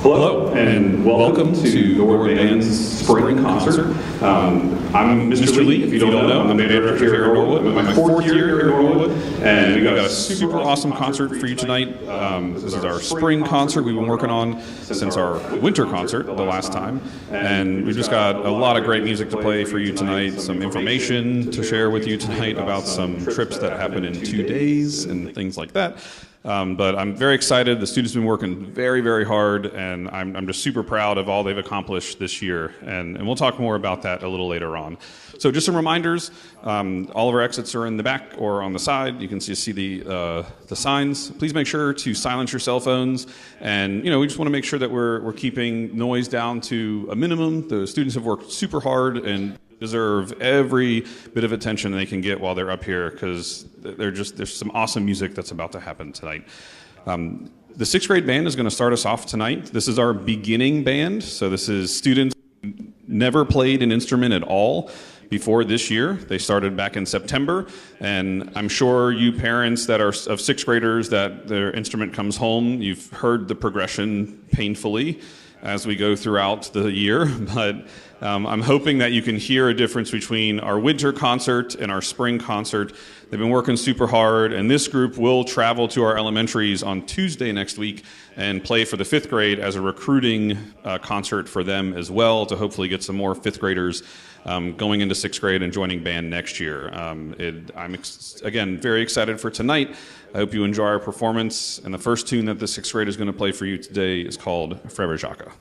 Hello, and welcome to Norwood Band's Spring Concert. I'm Mr. Lee, if you don't know. I'm the band director here at Norwood. I'm in my fourth year here at Norwood, and we've got a super awesome concert for you tonight. This is our spring concert we've been working on since our winter concert the last time, and we've just got a lot of great music to play for you tonight, some information to share with you tonight about some trips that happen in 2 days and things like that. But I'm very excited. The students have been working very, very hard, and I'm just super proud of all they've accomplished this year. And we'll talk more about that a little later on. So just some reminders, all of our exits are in the back or on the side. You can see the signs. Please make sure to silence your cell phones. And, we just want to make sure that we're keeping noise down to a minimum. The students have worked super hard and deserve every bit of attention they can get while they're up here, because there's some awesome music that's about to happen tonight. The sixth grade band is going to start us off tonight. This is our beginning band, so this is students who never played an instrument at all before this year. They started back in September, and I'm sure you parents that are of sixth graders that their instrument comes home, you've heard the progression painfully as we go throughout the year, but I'm hoping that you can hear a difference between our winter concert and our spring concert. They've been working super hard, and this group will travel to our elementaries on Tuesday next week and play for the fifth grade as a recruiting concert for them as well, to hopefully get some more fifth graders going into sixth grade and joining band next year. Again, very excited for tonight. I hope you enjoy our performance, and the first tune that the sixth grade is going to play for you today is called Frère Jacques.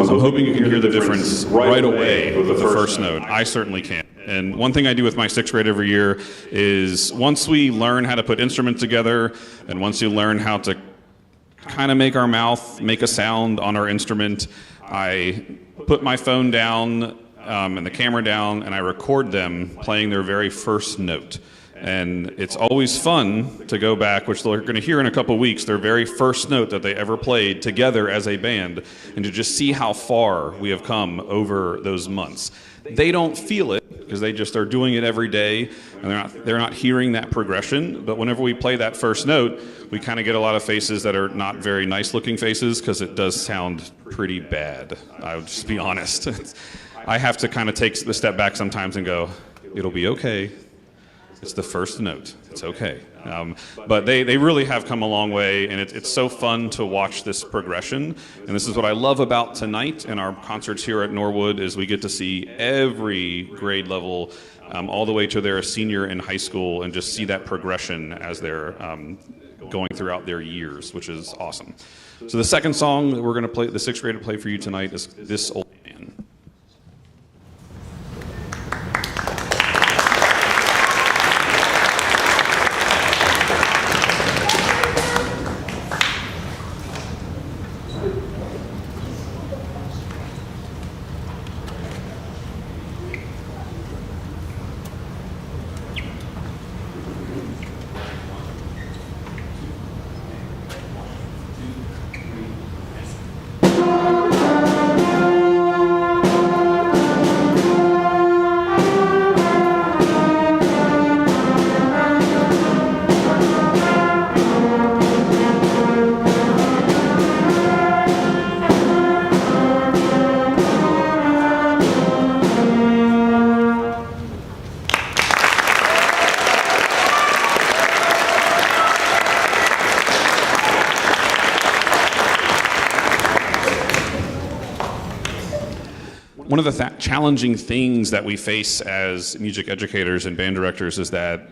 I'm hoping you can hear the difference right away with the first note. I certainly can. And one thing I do with my sixth grade every year is, once we learn how to put instruments together, and once you learn how to kind of make our mouth make a sound on our instrument, I put my phone down and the camera down, and I record them playing their very first note. And it's always fun to go back, which they're going to hear in a couple weeks, their very first note that they ever played together as a band, and to just see how far we have come over those months. They don't feel it because they just are doing it every day, and they're not hearing that progression. But whenever we play that first note, we kind of get a lot of faces that are not very nice looking faces, because it does sound pretty bad. I would just be honest. I have to kind of take the step back sometimes and go, it'll be okay. It's the first note. It's okay. But they really have come a long way, and it's so fun to watch this progression. And this is what I love about tonight and our concerts here at Norwood, is we get to see every grade level all the way to their senior in high school, and just see that progression as they're going throughout their years, which is awesome. So the second song that we're going to play, the sixth grade to play for you tonight, is This Old Man. one of the challenging things that we face as music educators and band directors is that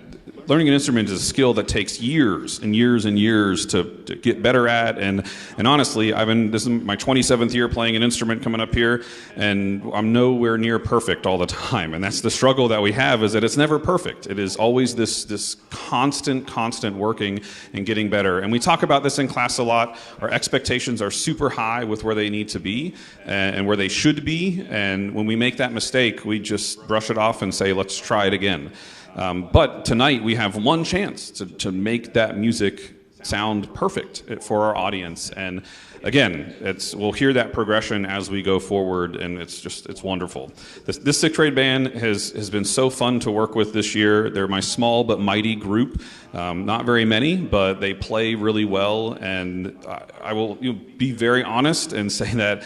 learning an instrument is a skill that takes years and years and years to get better at. And honestly, this is my 27th year playing an instrument coming up here, and I'm nowhere near perfect all the time. And that's the struggle that we have, is that it's never perfect. It is always this constant working and getting better. And we talk about this in class a lot. Our expectations are super high with where they need to be and where they should be. And when we make that mistake, we just brush it off and say, let's try it again. But tonight we have one chance to make that music sound perfect for our audience. And again, we'll hear that progression as we go forward, and it's wonderful. This sixth grade band has been so fun to work with this year. They're my small but mighty group. Not very many, but they play really well. And I will be very honest and say that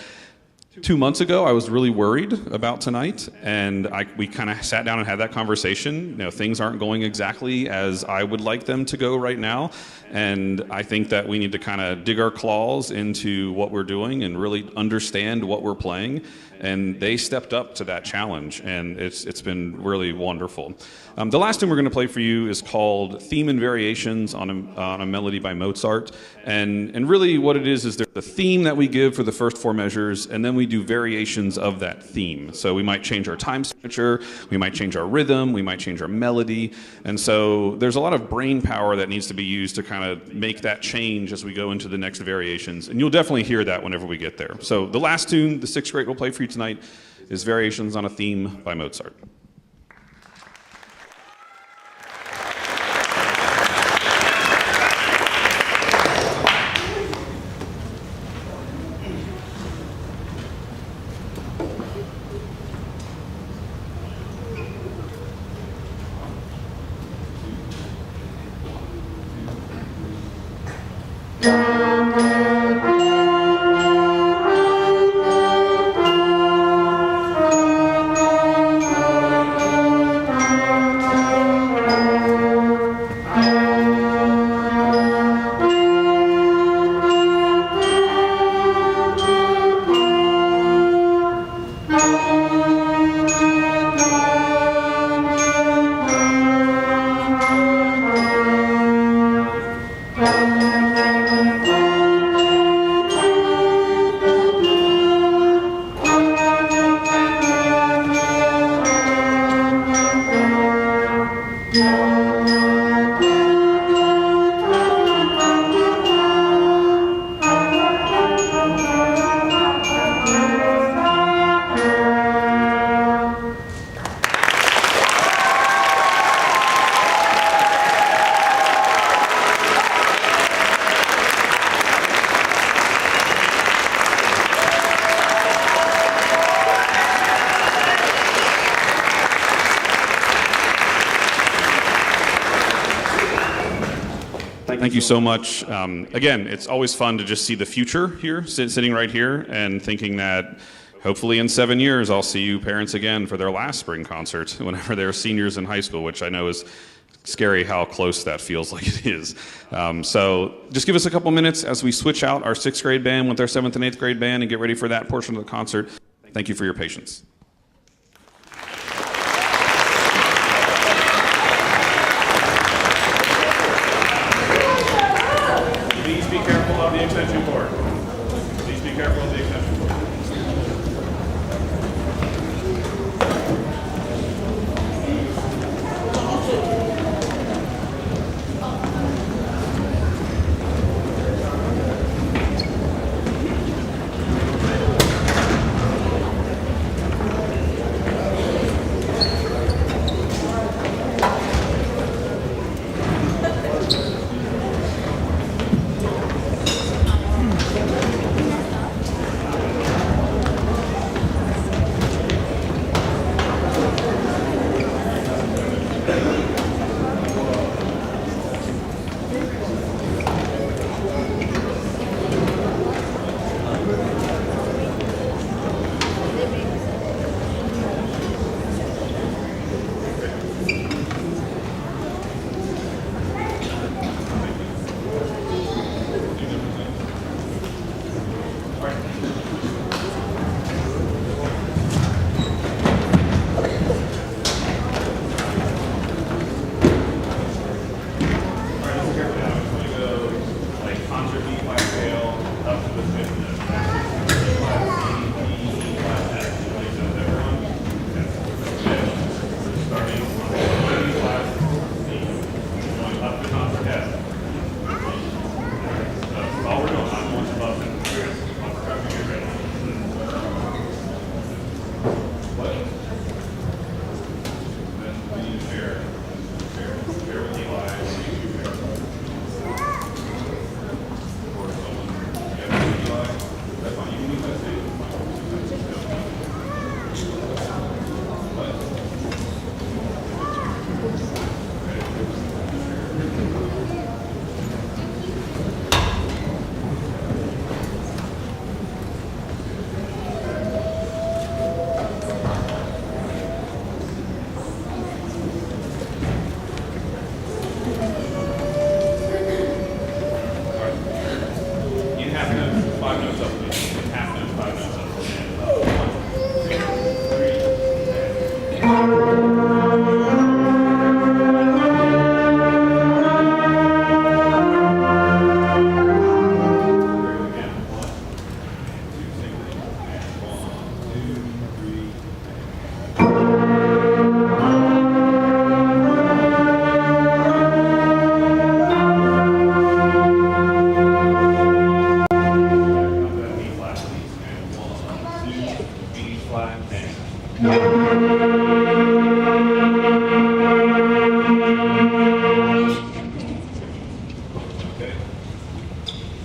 2 months ago, I was really worried about tonight, and we kind of sat down and had that conversation. Things aren't going exactly as I would like them to go right now, and I think that we need to kind of dig our claws into what we're doing and really understand what we're playing. And they stepped up to that challenge, and it's been really wonderful. The last tune we're going to play for you is called Theme and Variations on a Melody by Mozart. And really what it is there's the theme that we give for the first 4 measures, and then we do variations of that theme. So we might change our time signature, we might change our rhythm, we might change our melody. And so there's a lot of brain power that needs to be used to kind of make that change as we go into the next variations. And you'll definitely hear that whenever we get there. So the last tune the sixth grade will play for you tonight is Variations on a Theme by Mozart. Thank you so much. Again, it's always fun to just see the future here, sitting right here, and thinking that hopefully in 7 years I'll see you parents again for their last spring concert whenever they're seniors in high school, which I know is scary how close that feels like it is. So just give us a couple minutes as we switch out our sixth grade band with our seventh and eighth grade band and get ready for that portion of the concert. Thank you for your patience. Please be careful of the extension cord. Please be careful of the extension cord.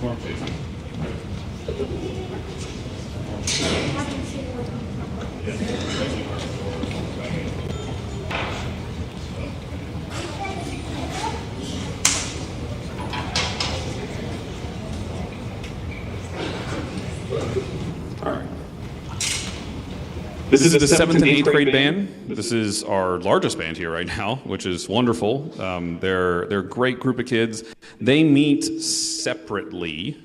Storm Chasing. All right. This is the 7th and 8th grade band. This is our largest band here right now, which is wonderful. They're a great group of kids. They meet separately.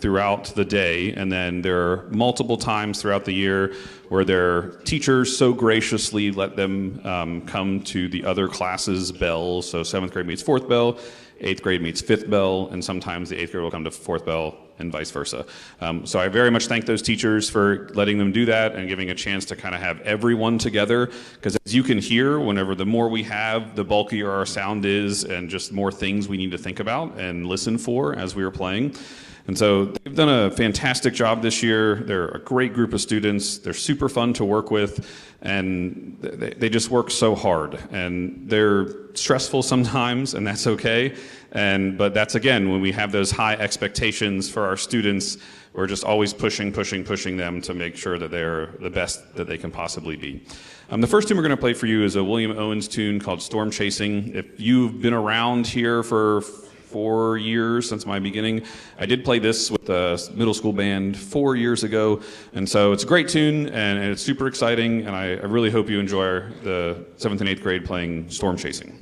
Throughout the day, and then there are multiple times throughout the year where their teachers so graciously let them come to the other classes' bells. So 7th grade meets 4th bell, 8th grade meets 5th bell, and sometimes the 8th grade will come to 4th bell and vice versa. So I very much thank those teachers for letting them do that and giving a chance to kind of have everyone together, because as you can hear, whenever the more we have, the bulkier our sound is and just more things we need to think about and listen for as we are playing. And so they've done a fantastic job this year. They're a great group of students. They're super fun to work with, and they just work so hard. And they're stressful sometimes, and that's okay. But that's, again, when we have those high expectations for our students, we're just always pushing them to make sure that they're the best that they can possibly be. The first tune we're going to play for you is a William Owens tune called Storm Chasing. If you've been around here for 4 years since my beginning, I did play this with a middle school band 4 years ago, and so it's a great tune and it's super exciting, and I really hope you enjoy the 7th and 8th grade playing Storm Chasing.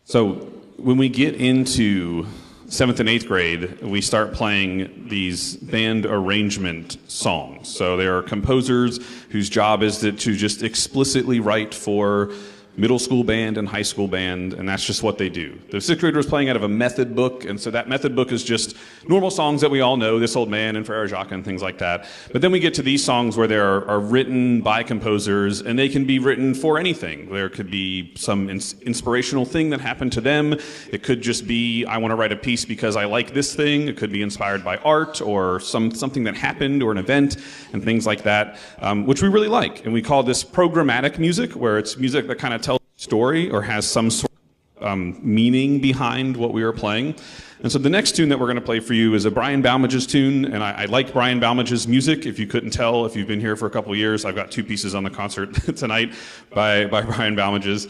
So when we get into 7th and 8th grade, we start playing these band arrangement songs. So there are composers whose job is to just explicitly write for middle school band and high school band, and that's just what they do. The sixth grader was playing out of a method book, and so that method book is just normal songs that we all know, This Old Man and Frere Jacques and things like that. But then we get to these songs where they are written by composers, and they can be written for anything. There could be some inspirational thing that happened to them. It could just be, I want to write a piece because I like this thing. It could be inspired by art or something that happened or an event and things like that, which we really like. And we call this programmatic music, where it's music that kind of tells a story or has some sort of meaning behind what we are playing. And so the next tune that we're going to play for you is a Brian Balmage's tune, and I like Brian Balmage's music. If you couldn't tell, if you've been here for a couple of years, I've got 2 pieces on the concert tonight by Brian Balmage's.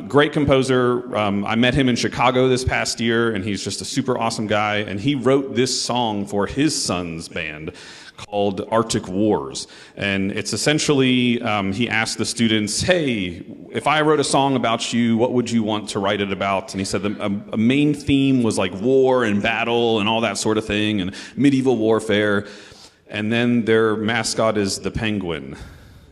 Great composer. I met him in Chicago this past year, and he's just a super awesome guy, and he wrote this song for his son's band called Arctic Wars. And it's essentially, he asked the students, hey, if I wrote a song about you, what would you want to write it about? And he said a main theme was like war and battle and all that sort of thing, and medieval warfare. And then their mascot is the penguin.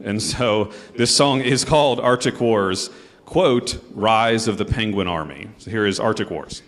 And so this song is called Arctic Wars, quote, Rise of the Penguin Army. So here is Arctic Wars.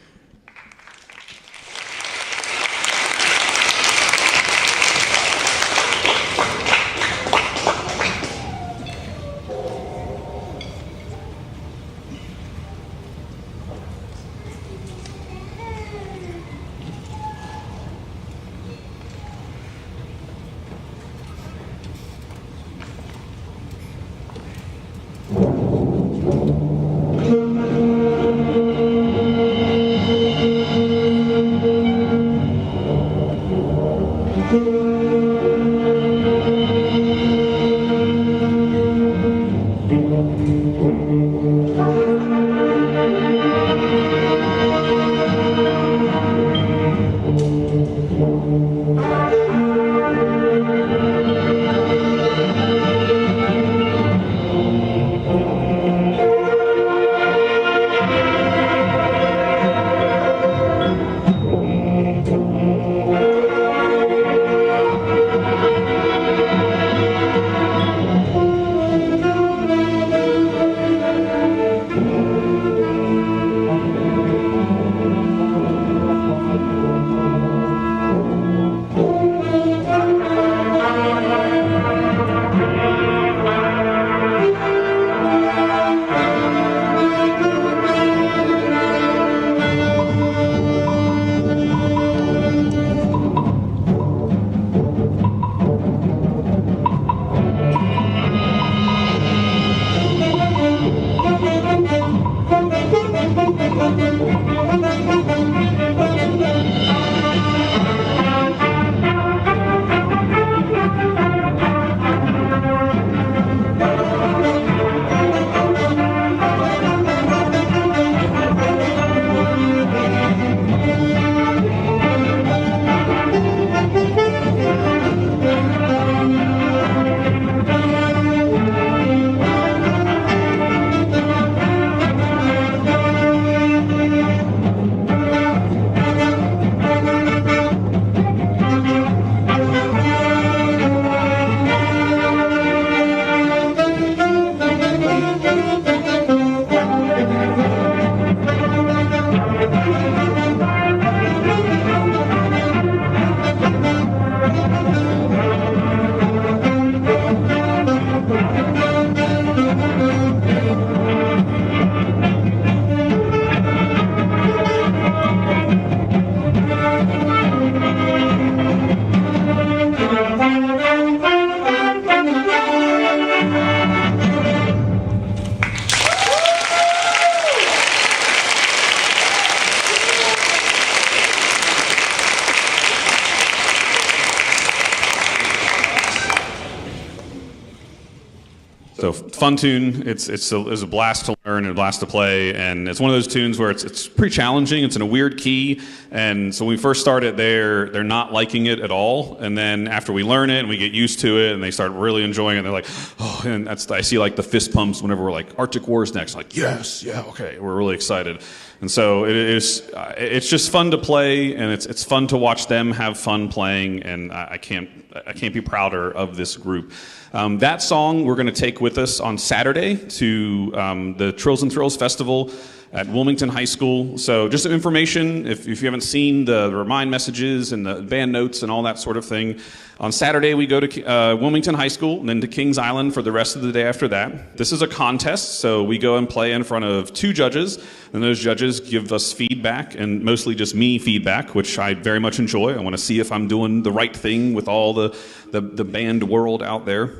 So fun tune. It's a blast to learn and a blast to play, and it's one of those tunes where it's pretty challenging. It's in a weird key, and so when we first started, they're not liking it at all. And then after we learn it and we get used to it, and they start really enjoying it, they're like, oh, and I see like the fist pumps whenever we're like Arctic Wars next. Like, yes, yeah, okay, we're really excited. And so it's just fun to play, and it's fun to watch them have fun playing, and I can't be prouder of this group. That song we're going to take with us on Saturday to the Trills and Thrills Festival at Wilmington High School. So just some information, if you haven't seen the remind messages and the band notes and all that sort of thing. On Saturday, we go to Wilmington High School and then to Kings Island for the rest of the day after that. This is a contest, so we go and play in front of 2 judges, and those judges give us feedback, and mostly just me feedback, which I very much enjoy. I want to see if I'm doing the right thing with all the band world out there.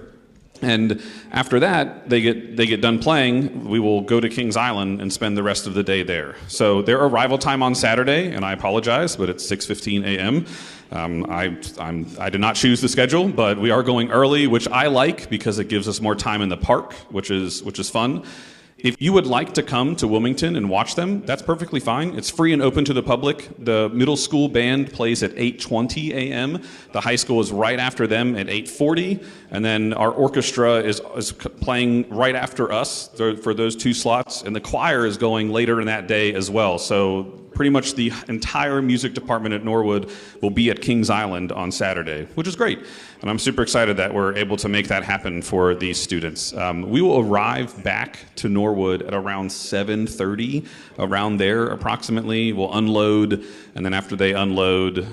And after that, they get done playing, we will go to Kings Island and spend the rest of the day there. So their arrival time on Saturday, and I apologize, but it's 6:15 a.m. I did not choose the schedule, but we are going early, which I like because it gives us more time in the park, which is fun. If you would like to come to Wilmington and watch them, that's perfectly fine. It's free and open to the public. The middle school band plays at 8:20 a.m. The high school is right after them at 8:40, and then our orchestra is playing right after us for those 2 slots, and the choir is going later in that day as well. So pretty much the entire music department at Norwood will be at Kings Island on Saturday, which is great. And I'm super excited that we're able to make that happen for these students. We will arrive back to Norwood at around 7:30, around there approximately. We'll unload, and then after they unload,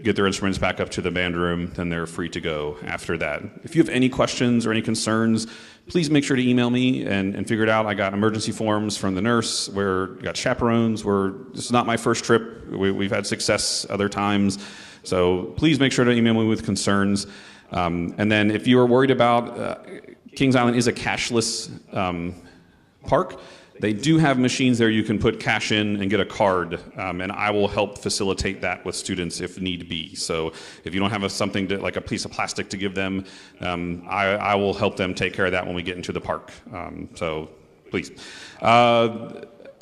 get their instruments back up to the band room, then they're free to go after that. If you have any questions or any concerns, please make sure to email me and figure it out. I got emergency forms from the nurse. Got chaperones. This is not my first trip. We've had success other times. So please make sure to email me with concerns. And then if you are worried about, Kings Island is a cashless park. They do have machines there you can put cash in and get a card, and I will help facilitate that with students if need be. So if you don't have something like a piece of plastic to give them, I will help them take care of that when we get into the park. So please.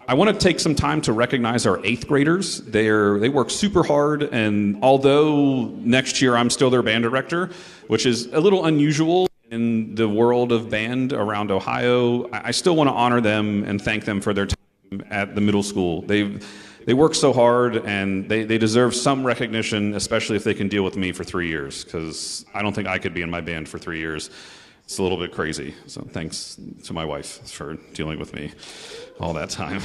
I want to take some time to recognize our 8th graders. They work super hard, and although next year I'm still their band director, which is a little unusual in the world of band around Ohio, I still want to honor them and thank them for their time at the middle school. They work so hard, and they deserve some recognition, especially if they can deal with me for 3 years, because I don't think I could be in my band for 3 years. It's a little bit crazy. So thanks to my wife for dealing with me all that time.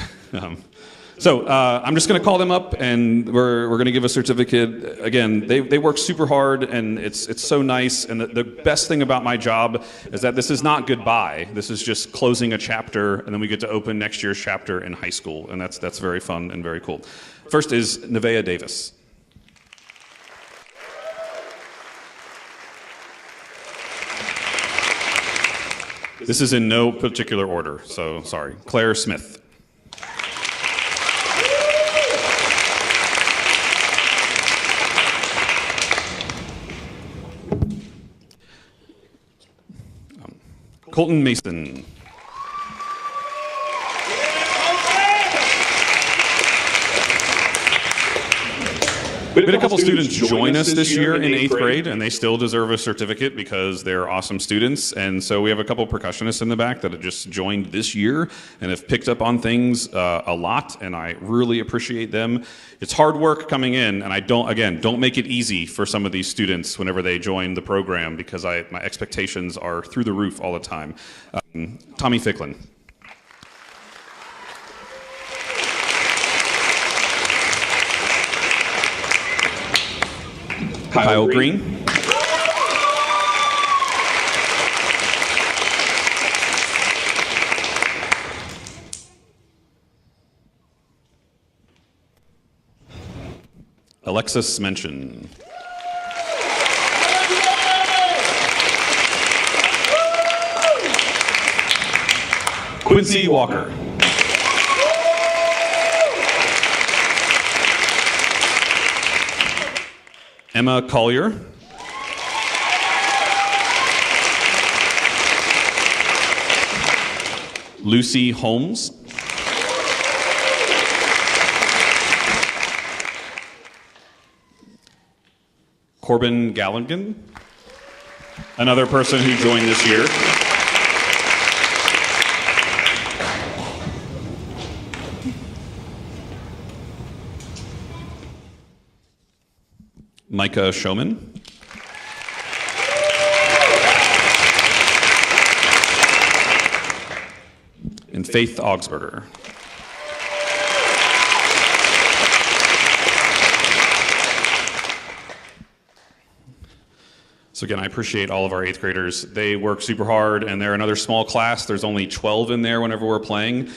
So I'm just going to call them up, and we're going to give a certificate. Again, they work super hard, and it's so nice. And the best thing about my job is that this is not goodbye. This is just closing a chapter, and then we get to open next year's chapter in high school, and that's very fun and very cool. First is Nevaeh Davis. This is in no particular order, so sorry. Claire Smith. Colton Mason. We had a couple students join us this year in 8th grade, and they still deserve a certificate because they're awesome students. And so we have a couple percussionists in the back that have just joined this year and have picked up on things a lot, and I really appreciate them. It's hard work coming in, and don't make it easy for some of these students whenever they join the program, because my expectations are through the roof all the time. Tommy Ficklin. Kyle Green. Alexis Mention. Quincy Walker. Emma Collier. Lucy Holmes. Corbin Galligan, another person who joined this year. Micah Showman. And Faith Augsburger. So again, I appreciate all of our 8th graders. They work super hard, and they're another small class. There's only 12 in there whenever we're playing.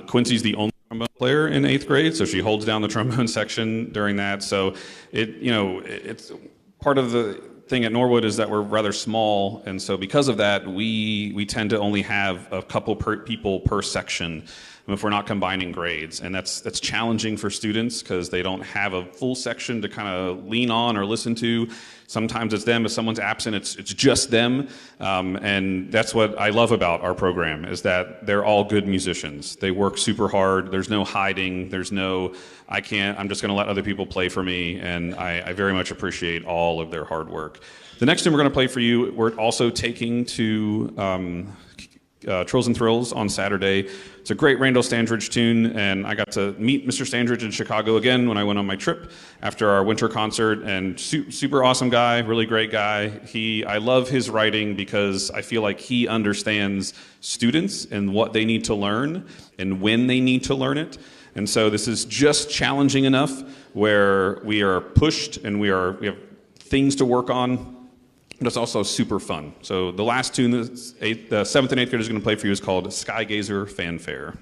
Quincy's the only trombone player in 8th grade, so she holds down the trombone section during that. So it's part of the thing at Norwood is that we're rather small, and so because of that, we tend to only have a couple people per section if we're not combining grades, and that's challenging for students because they don't have a full section to kind of lean on or listen to. Sometimes it's them. If someone's absent, it's just them, and that's what I love about our program is that they're all good musicians. They work super hard. There's no hiding. There's no I'm just going to let other people play for me, and I very much appreciate all of their hard work. The next tune we're going to play for you, we're also taking to Trills and Thrills on Saturday. It's a great Randall Standridge tune, and I got to meet Mr. Standridge in Chicago again when I went on my trip after our winter concert, and super awesome guy, really great guy. I love his writing because I feel like he understands students and what they need to learn and when they need to learn it. And so this is just challenging enough where we are pushed and we have things to work on, but it's also super fun. So the last tune the 7th and 8th graders are going to play for you is called Skygazer Fanfare.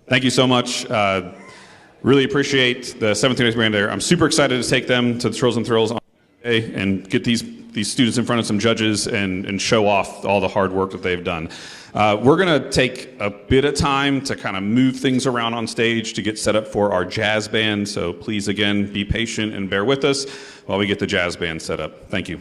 Thank you so much. Really appreciate the 7th and 8th grade there. I'm super excited to take them to the Trills and Thrills on Monday and get these students in front of some judges and show off all the hard work that they've done. We're going to take a bit of time to kind of move things around on stage to get set up for our jazz band. So please, again, be patient and bear with us while we get the jazz band set up. Thank you.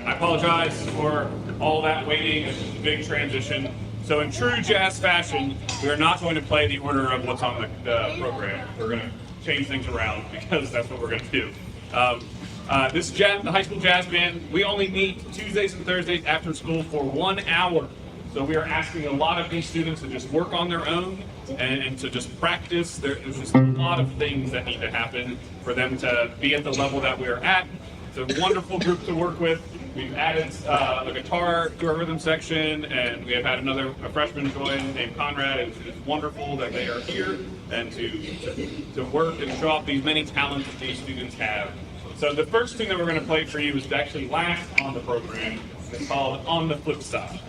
I apologize for all that waiting. It's a big transition. So in true jazz fashion, we are not going to play the order of what's on the program. We're going to change things around because that's what we're going to do. The high school jazz band, we only meet Tuesdays and Thursdays after school for 1 hour. So we are asking a lot of these students to just work on their own and to just practice. There's just a lot of things that need to happen for them to be at the level that we are at. It's a wonderful group to work with. We've added a guitar to our rhythm section, and we have had a freshman join named Conrad. It's wonderful that they are here and to work and show off these many talents that these students have. So the first thing that we're going to play for you is actually last on the program. It's called On the Flip Side.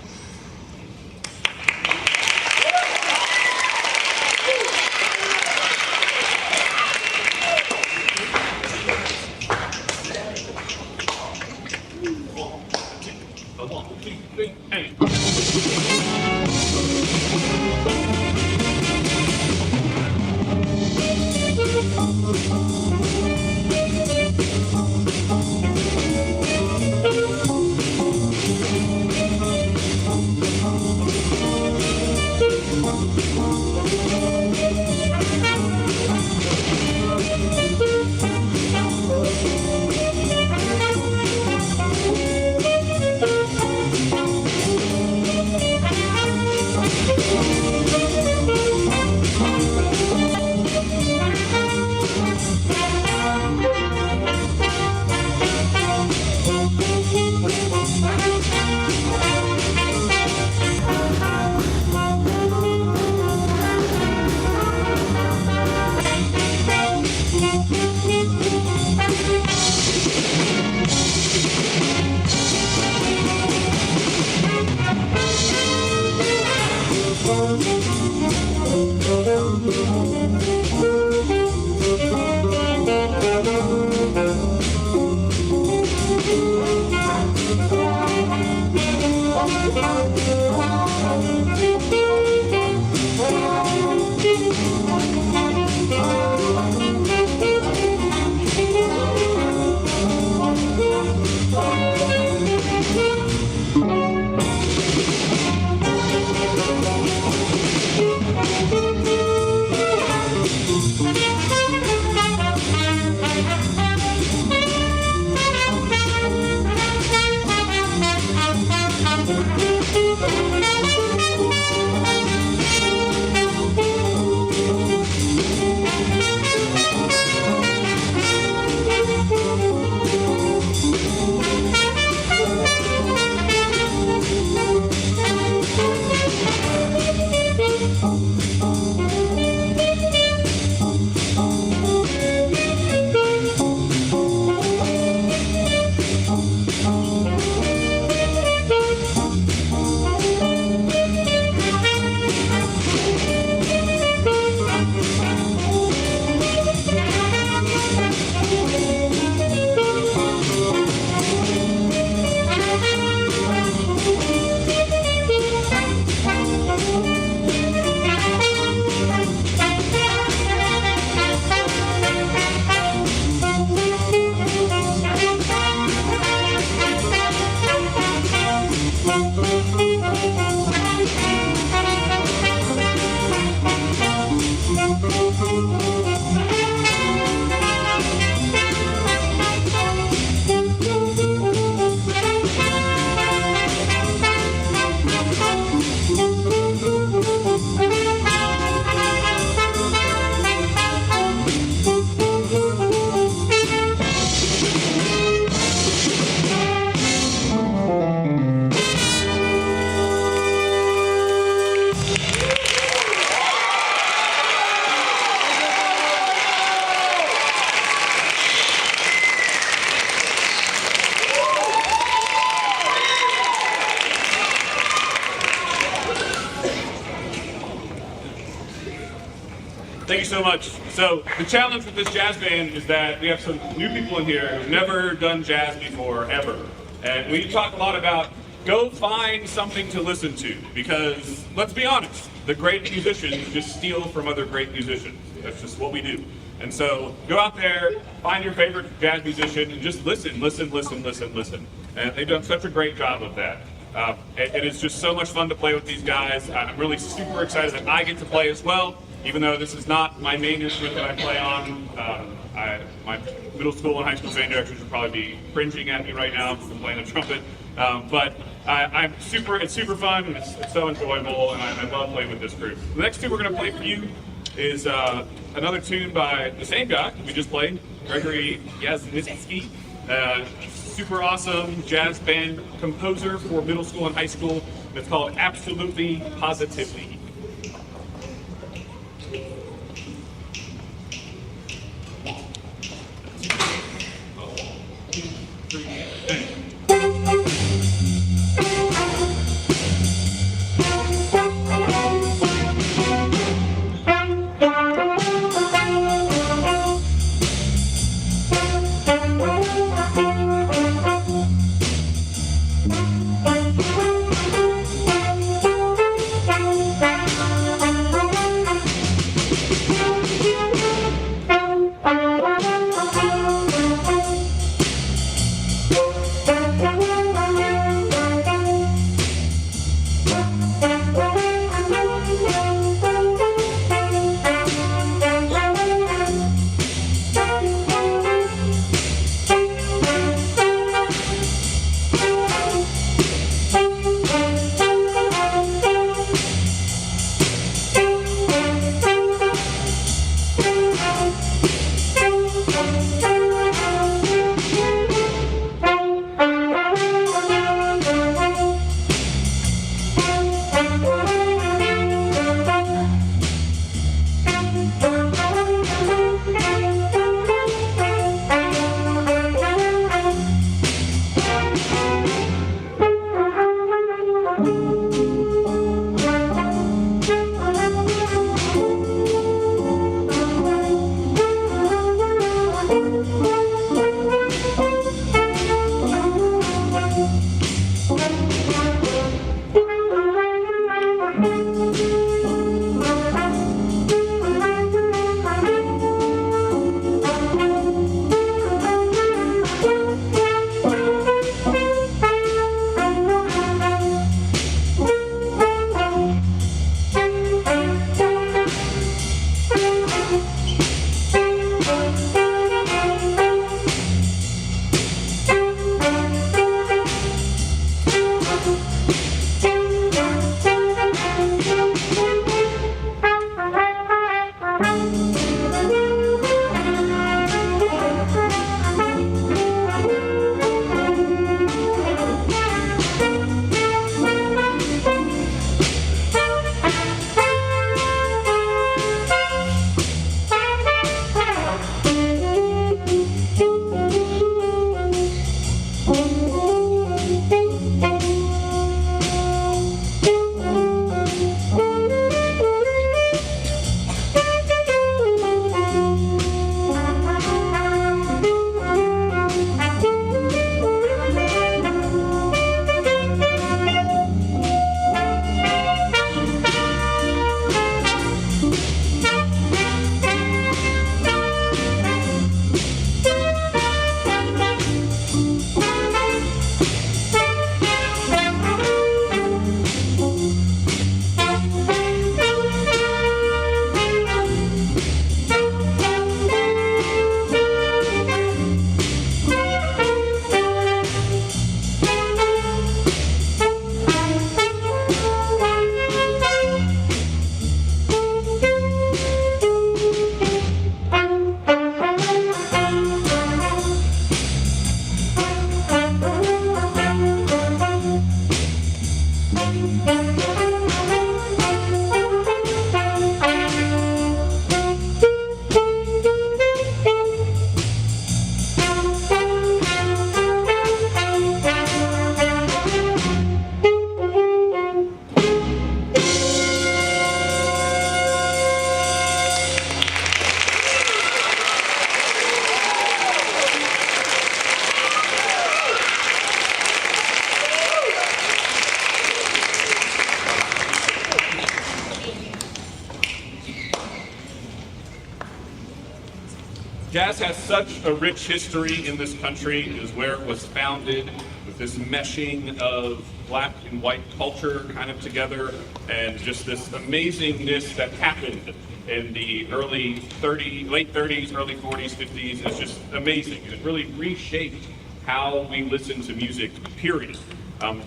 Thank you so much. So the challenge with this jazz band is that we have some new people in here who've never done jazz before, ever. And we talk a lot about go find something to listen to, because let's be honest, the great musicians just steal from other great musicians. That's just what we do. And so go out there, find your favorite jazz musician, and just listen, listen, listen, listen, listen. And they've done such a great job of that. It is just so much fun to play with these guys. I'm really super excited that I get to play as well, even though this is not my main instrument that I play on. My middle school and high school band directors would probably be cringing at me right now because I'm playing the trumpet. But it's super fun, and it's so enjoyable, and I love playing with this group. The next tune we're going to play for you is another tune by the same guy we just played, Gregory Yaznitzky. Super awesome jazz band composer for middle school and high school. It's called Absolutely Positively. Jazz has such a rich history in this country. It is where it was founded, with this meshing of black and white culture kind of together, and just this amazingness that happened in the late 30s, early 40s, 50s. It's just amazing. It really reshaped how we listen to music, period,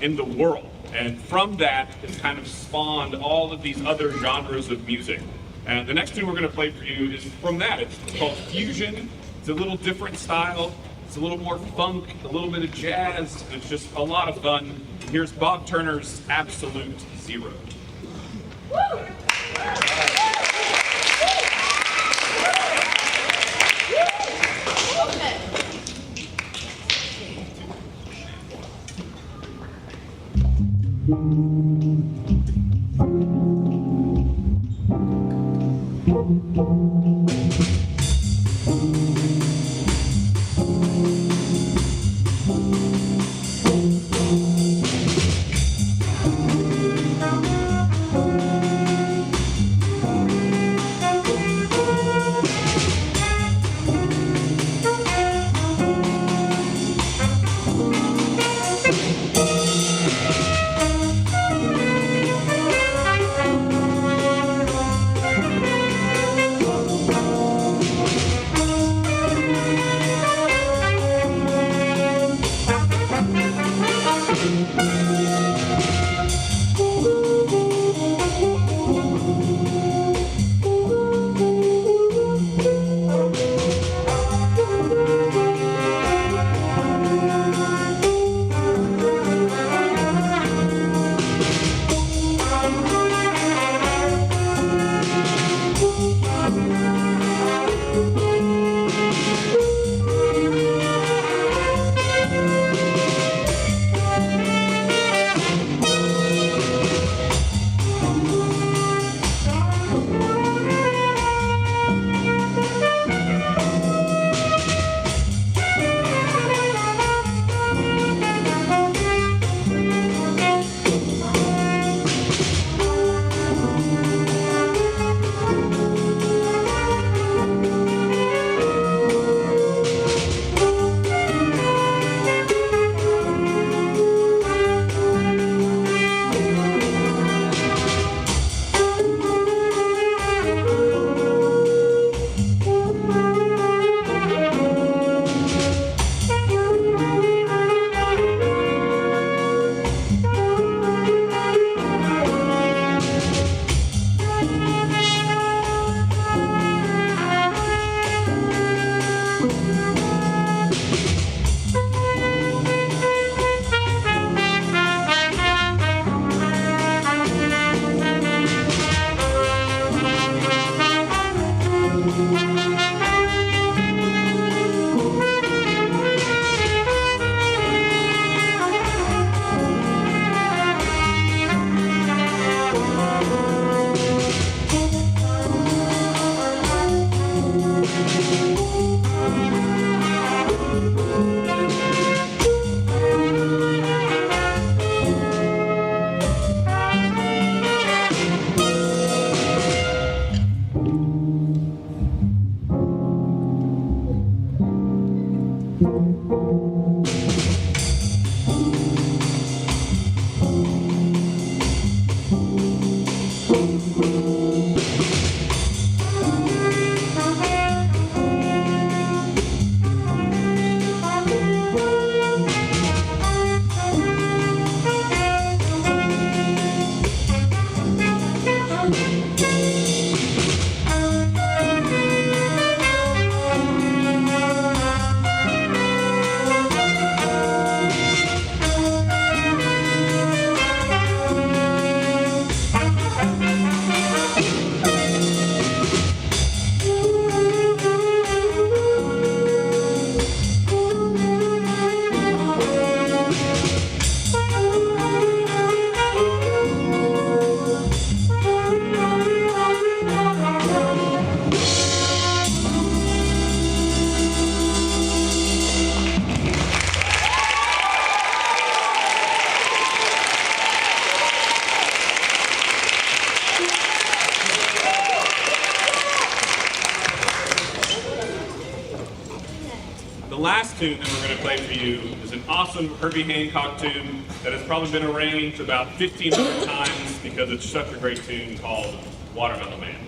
in the world. And from that, it's kind of spawned all of these other genres of music. And the next tune we're going to play for you is from that. It's called Fusion. It's a little different style. It's a little more funk, a little bit of jazz. It's just a lot of fun. Here's Bob Turner's Absolute Zero. last tune that we're going to play for you is an awesome Herbie Hancock tune that has probably been arranged about 1,500 times because it's such a great tune called Watermelon Man.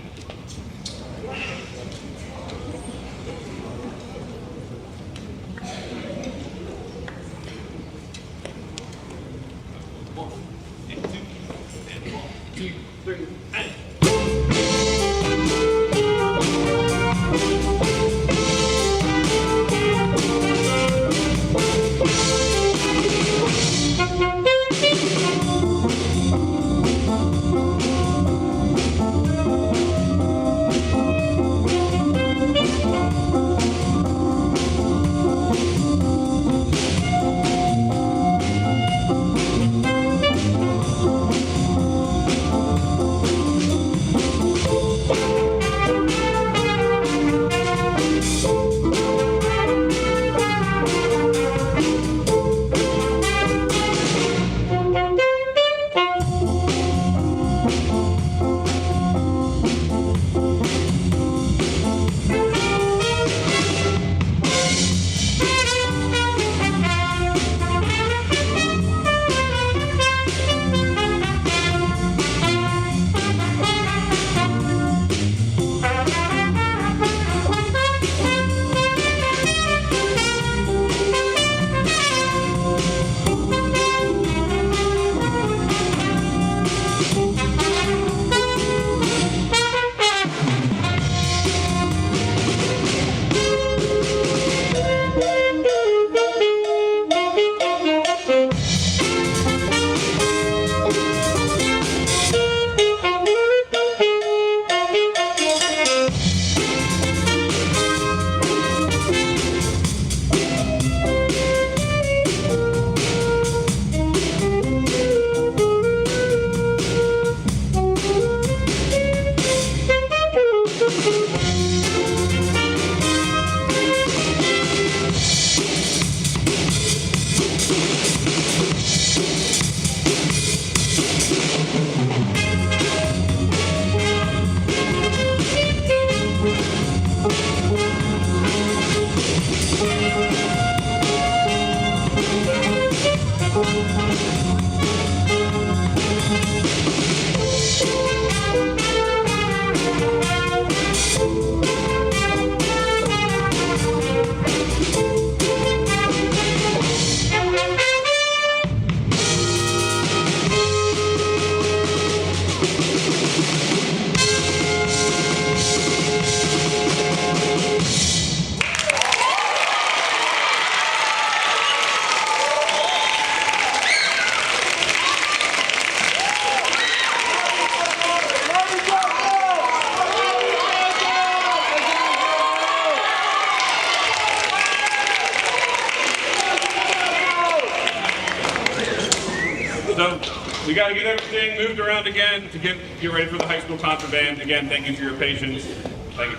So we got to get everything moved around again to get ready for the high school concert band. Again, thank you for your patience. Thank you.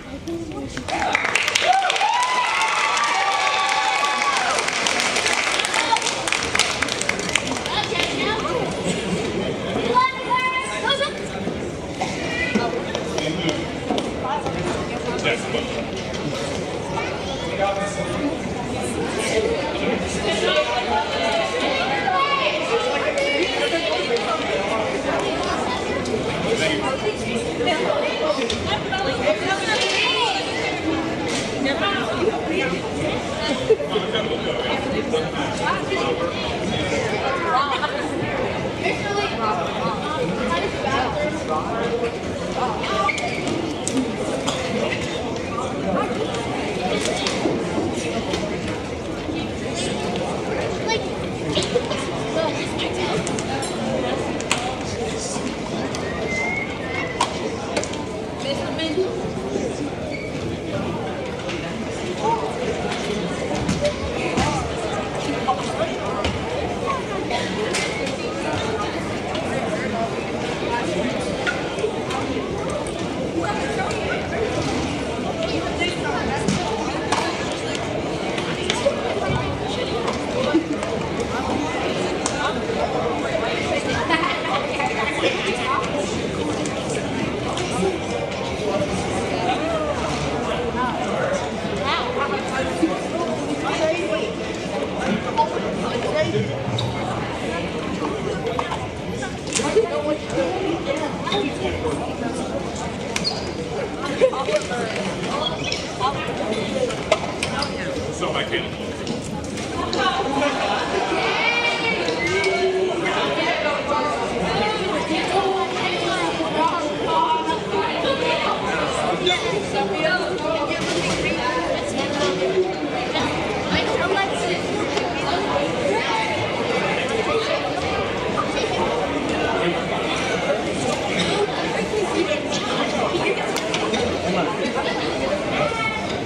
So I can.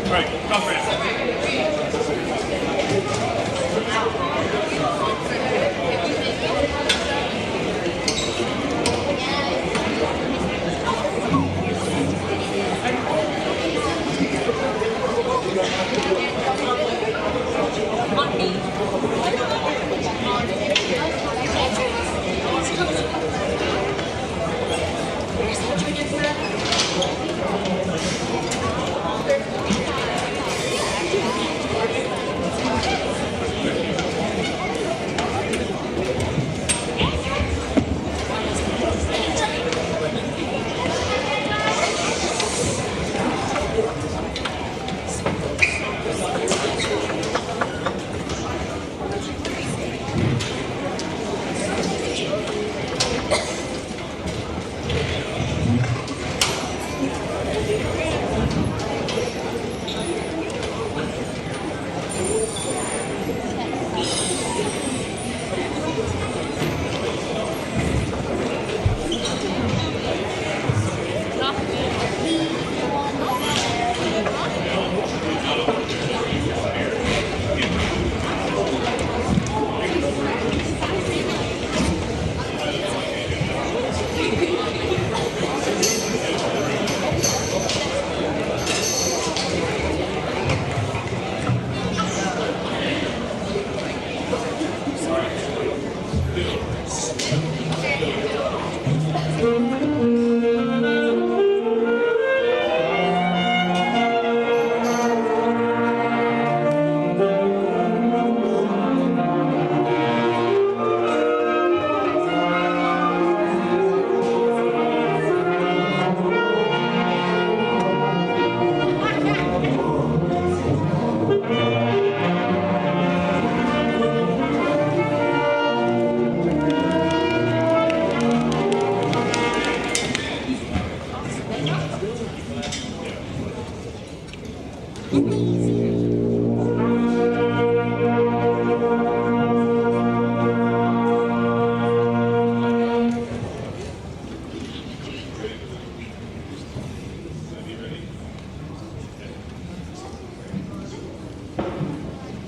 Right, come fast.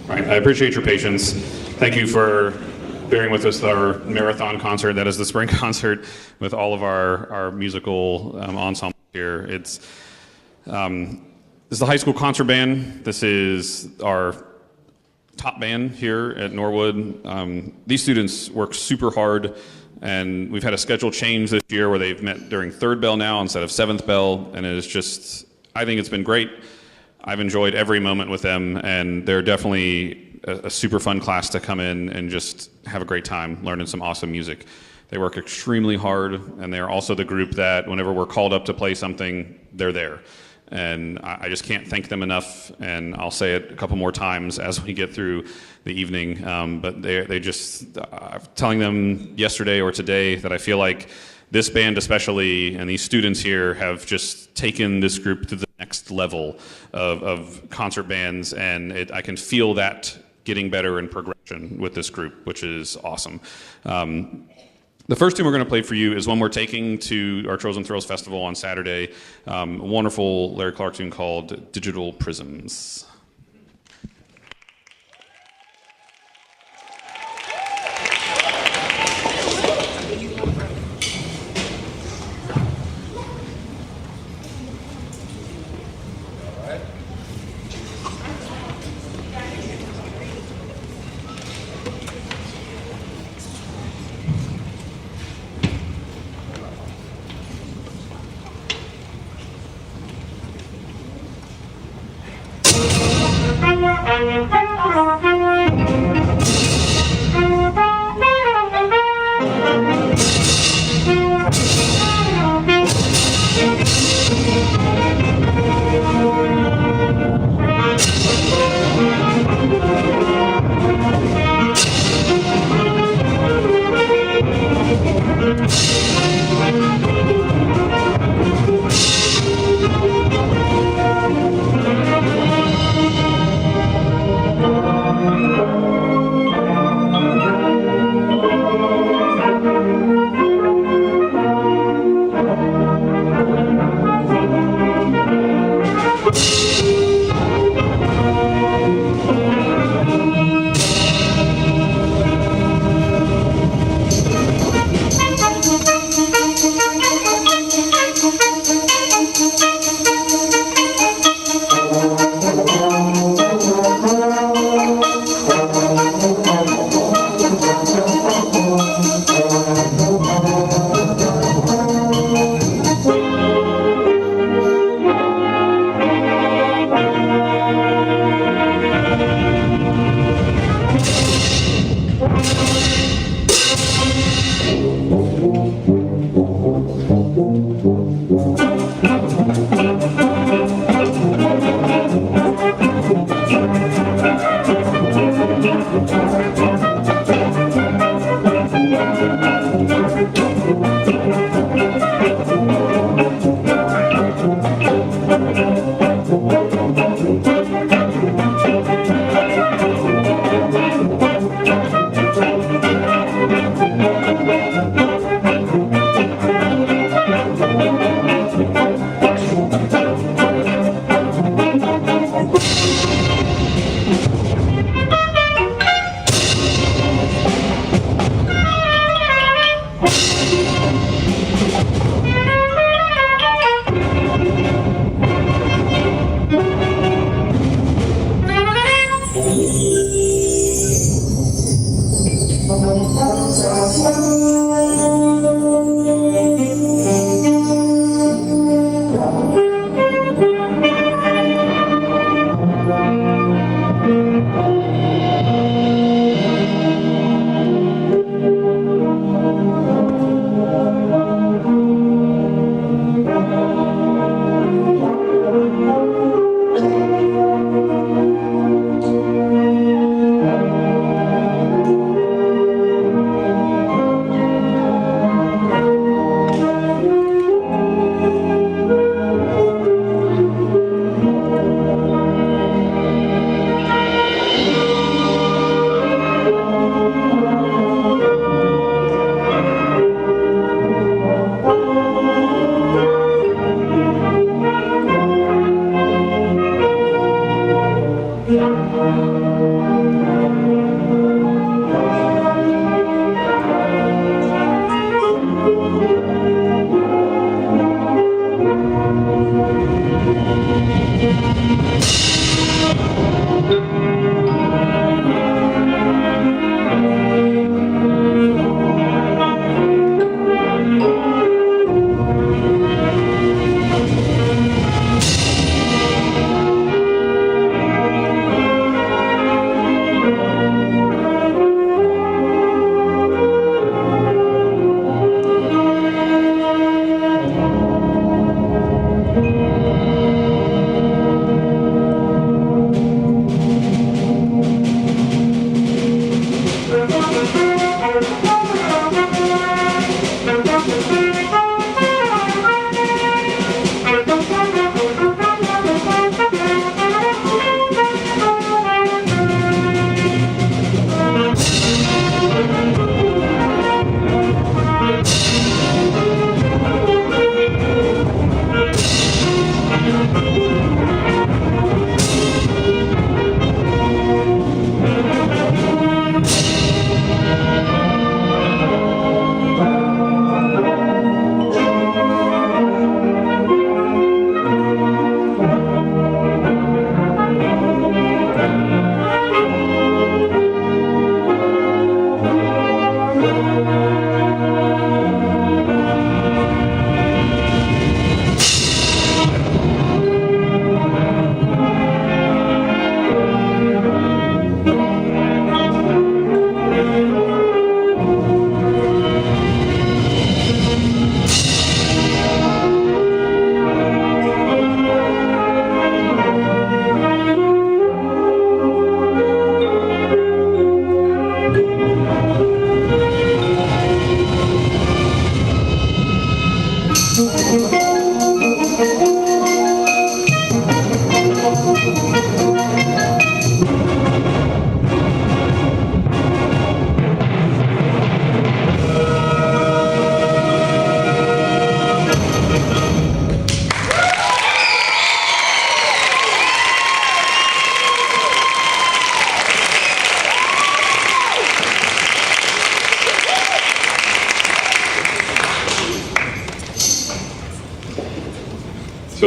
Right, I appreciate your patience. Thank you for bearing with us our marathon concert. That is the spring concert with all of our musical ensemble here. This is the high school concert band. This is our top band here at Norwood. These students work super hard, and we've had a schedule change this year where they've met during third bell now instead of seventh bell, and it is just, I think it's been great. I've enjoyed every moment with them, and they're definitely a super fun class to come in and just have a great time learning some awesome music. They work extremely hard, and they're also the group that whenever we're called up to play something, they're there. And I just can't thank them enough, and I'll say it a couple more times as we get through the evening. But they just, I'm telling them yesterday or today that I feel like this band especially and these students here have just taken this group to the next level of concert bands, and I can feel that getting better in progression with this group, which is awesome. The first tune we're going to play for you is one we're taking to our Chosen Thrills Festival on Saturday, a wonderful Larry Clark tune called Digital Prisms.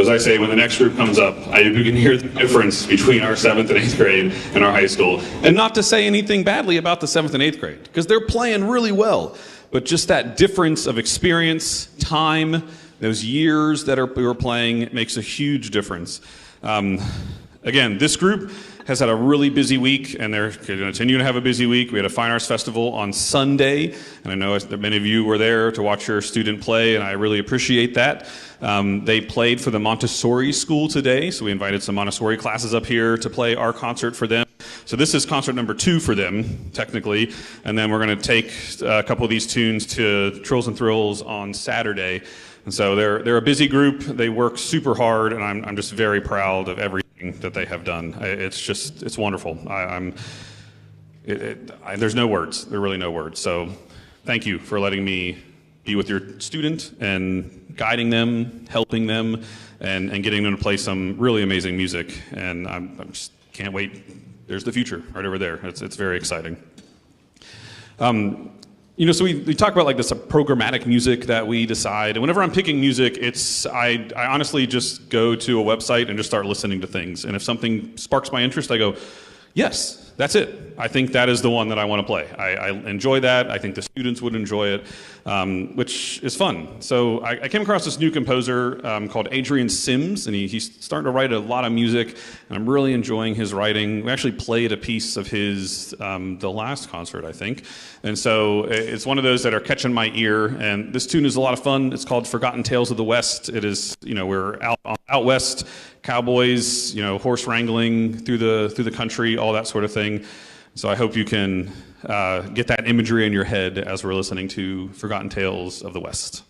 So as I say, when the next group comes up, you can hear the difference between our 7th and 8th grade and our high school. And not to say anything badly about the 7th and 8th grade, because they're playing really well. But just that difference of experience, time, those years that we were playing makes a huge difference. Again, this group has had a really busy week, and they're going to continue to have a busy week. We had a Fine Arts Festival on Sunday, and I know that many of you were there to watch your student play, and I really appreciate that. They played for the Montessori school today, so we invited some Montessori classes up here to play our concert for them. So this is concert number 2 for them, technically, and then we're going to take a couple of these tunes to Trills and Thrills on Saturday. And so they're a busy group. They work super hard, and I'm just very proud of everything that they have done. It's wonderful. There's no words. There are really no words. So thank you for letting me be with your student and guiding them, helping them, and getting them to play some really amazing music. And I'm just can't wait. There's the future right over there. It's very exciting. So we talk about like this programmatic music that we decide. And whenever I'm picking music, I honestly just go to a website and just start listening to things. And if something sparks my interest, I go, yes, that's it. I think that is the one that I want to play. I enjoy that. I think the students would enjoy it, which is fun. So I came across this new composer called Adrian Sims, and he's starting to write a lot of music, and I'm really enjoying his writing. We actually played a piece of his the last concert, I think. And so it's one of those that are catching my ear, and this tune is a lot of fun. It's called Forgotten Tales of the West. It is, we're out west, cowboys, horse wrangling through the country, all that sort of thing. So I hope you can get that imagery in your head as we're listening to Forgotten Tales of the West.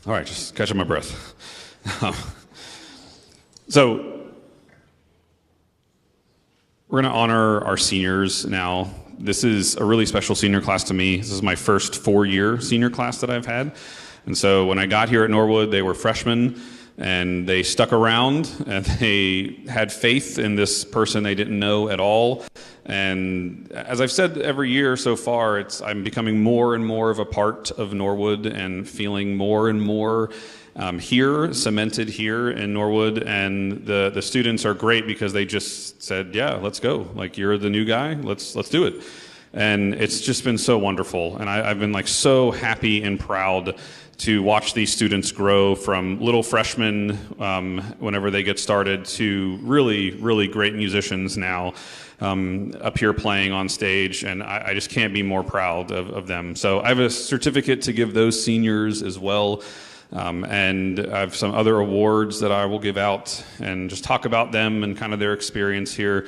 All right, just catching my breath. So we're going to honor our seniors now. This is a really special senior class to me. This is my first 4-year senior class that I've had. And so when I got here at Norwood, they were freshmen, and they stuck around, and they had faith in this person they didn't know at all. And as I've said every year so far, I'm becoming more and more of a part of Norwood and feeling more and more cemented here in Norwood. And the students are great because they just said, yeah, let's go. Like, you're the new guy, let's do it. And it's just been so wonderful. And I've been like so happy and proud to watch these students grow from little freshmen whenever they get started to really, really great musicians now up here playing on stage. And I just can't be more proud of them. So I have a certificate to give those seniors as well. And I have some other awards that I will give out and just talk about them and kind of their experience here.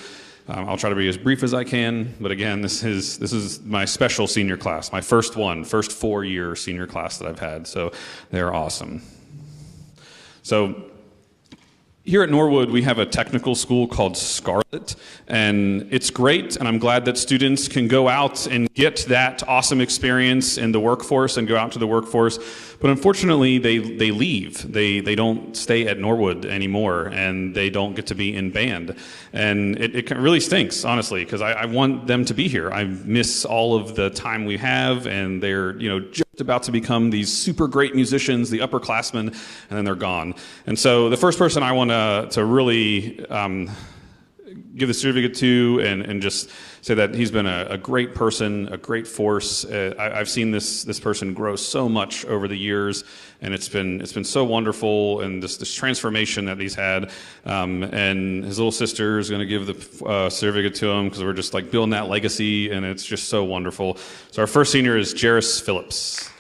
I'll try to be as brief as I can, but again, this is my special senior class, my first 4-year senior class that I've had, so they're awesome. So here at Norwood, we have a technical school called Scarlet, and it's great, and I'm glad that students can go out and get that awesome experience in the workforce and go out to the workforce. But unfortunately, they leave. They don't stay at Norwood anymore, and they don't get to be in band. And it really stinks, honestly, because I want them to be here. I miss all of the time we have, and they're just about to become these super great musicians, the upperclassmen, and then they're gone. And so the first person I want to really give the certificate to and just say that he's been a great person, a great force. I've seen this person grow so much over the years, and it's been so wonderful, and this transformation that he's had. And his little sister is going to give the certificate to him because we're just like building that legacy, and it's just so wonderful. So our first senior is Jairus Phillips.